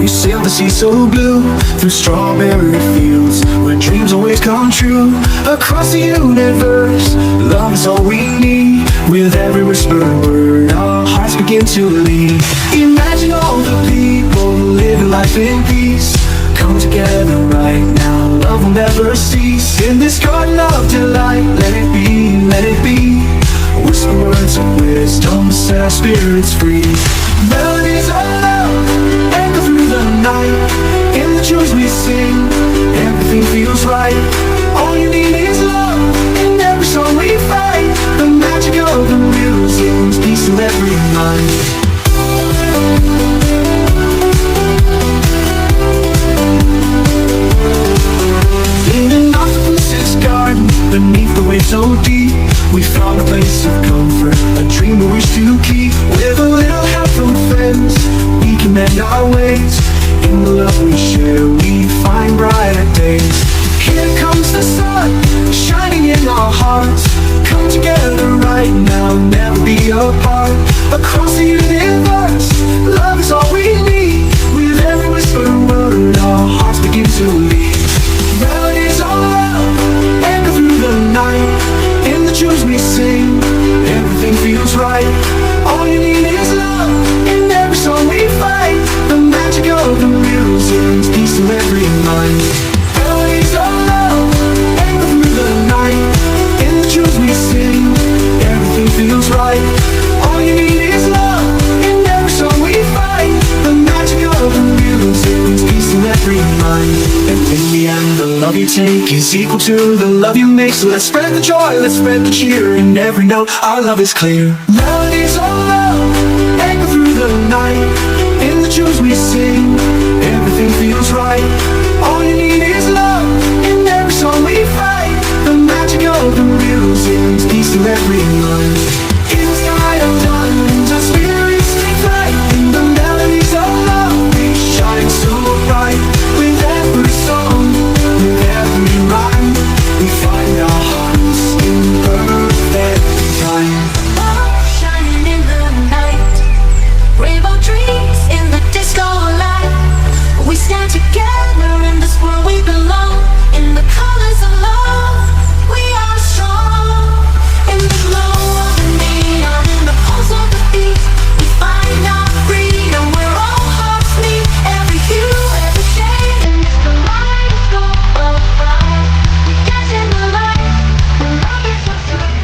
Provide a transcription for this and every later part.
We sail the sea so blue, through strawberry fields, where dreams always come true. Across the universe, love is all we need. With every whispered word, our hearts begin to lead. Imagine all the people living life in peace. Come together right now, love will never cease. In this garden of delight, let it be, let it be. Whisper words of wisdom, set our spirits free. Melodies of love echo through the night. In the tunes we sing, everything feels right. All you need is love, in every song we find. The magic of the music's peace in every mind. In an octopus's garden, beneath the waves so deep, we found a place of comfort, a dream we wish to keep. With a little help from friends, we can mend our ways. In the love we share, we find brighter days. Here comes the sun, shining in our hearts. Come together right now, never be apart. Across the universe, love is all we need. With every whispered word, our hearts begin to lead. Melodies of love echo through the night. In the tunes we sing, everything feels right. All you need is love, in every song we find. The magic of the music's peace to every mind. Melodies of love echo through the night. In the tunes we sing, everything feels right. All you need is love, in every song we find. The magic of the music's peace to every mind. And in the end, the love you take is equal to the love you make. So let's spread the joy, let's spread the cheer. In every note, our love is clear. Melodies of love echo through the night. In the tunes we sing, everything feels right. All you need is love, in every song we find. The magic of the music's peace to every mind. In the sky of diamonds, our spirits take flight. In the melodies of love, we shine so bright. With every song, with every rhyme, we find our hearts in perfect time. Love shining in the night, rainbow dreams in the disco light. We stand together in this world we belong. In the colors of love, we are strong. In the glow of the neon, in the pulse of the beat, we find our freedom where all hearts meet. Every hue, every shade, and it's the light is so bright. We dance in the light, the love is so sweet.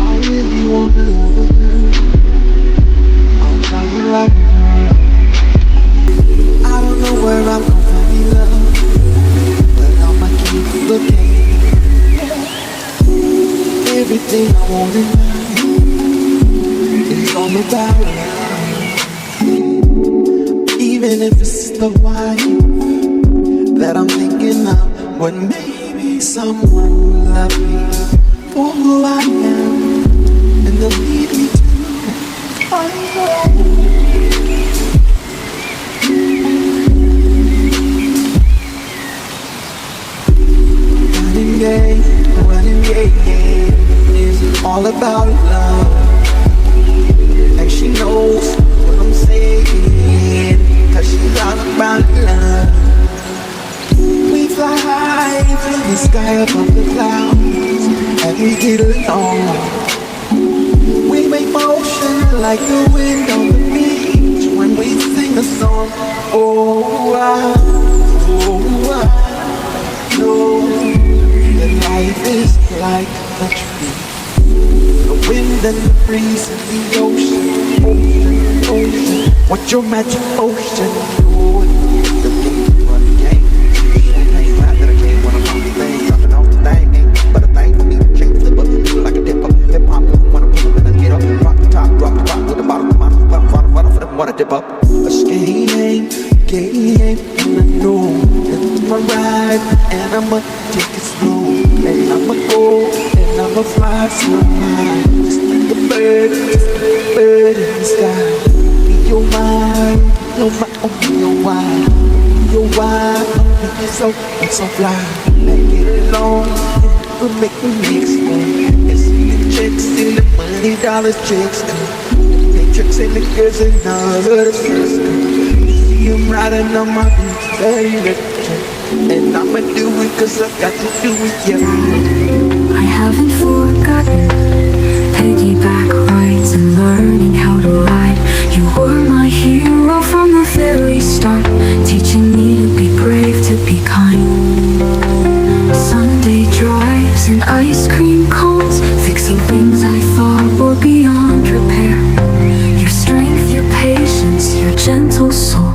I really wanna love a girl. I'll tell you right now. I don't know where I'm gonna find love, but I'ma keep looking. Everything I want in life is all about love. Even if it's the wife that I'm thinking of, but maybe someone will love me for who I am, and they'll lead me to find love. Running gay is all about love, and she knows what I'm saying, 'cause she's all about love. We fly high through the sky above the clouds, and we get along. We make motion like the wind on the beach when we sing a song. Oh, I know that life is like a tree. The wind and the breeze and the ocean. What's your magic potion? Oh, the game, but the game. It ain't right that I can't when I'm on the thing. Dropping off the thing, ain't but a thing for me to change. Flip up, feel like a dip up. Hip hop, when I put them in the get up. Drop the top with the bottom of my bottom for them wanna dip up. A game, and I know it's my ride, and I'ma take it slow, and I'ma go, and I'ma fly so high, just like a bird in the sky. Be your mind, be your why, be your why, I'm so fly. Make it long, and it'll make me mix one. It's the checks and the $20 checks, the tricks and the girls and all of the stress. I'm riding on my beat, very rich, and I'ma do it 'cause I got to do it, yeah. I haven't forgotten piggyback rides and learning how to ride. You were my hero from the very start, teaching me to be brave, to be kind. Sunday drives and ice cream cones, fixing things I thought were beyond repair. Your strength, your patience, your gentle soul,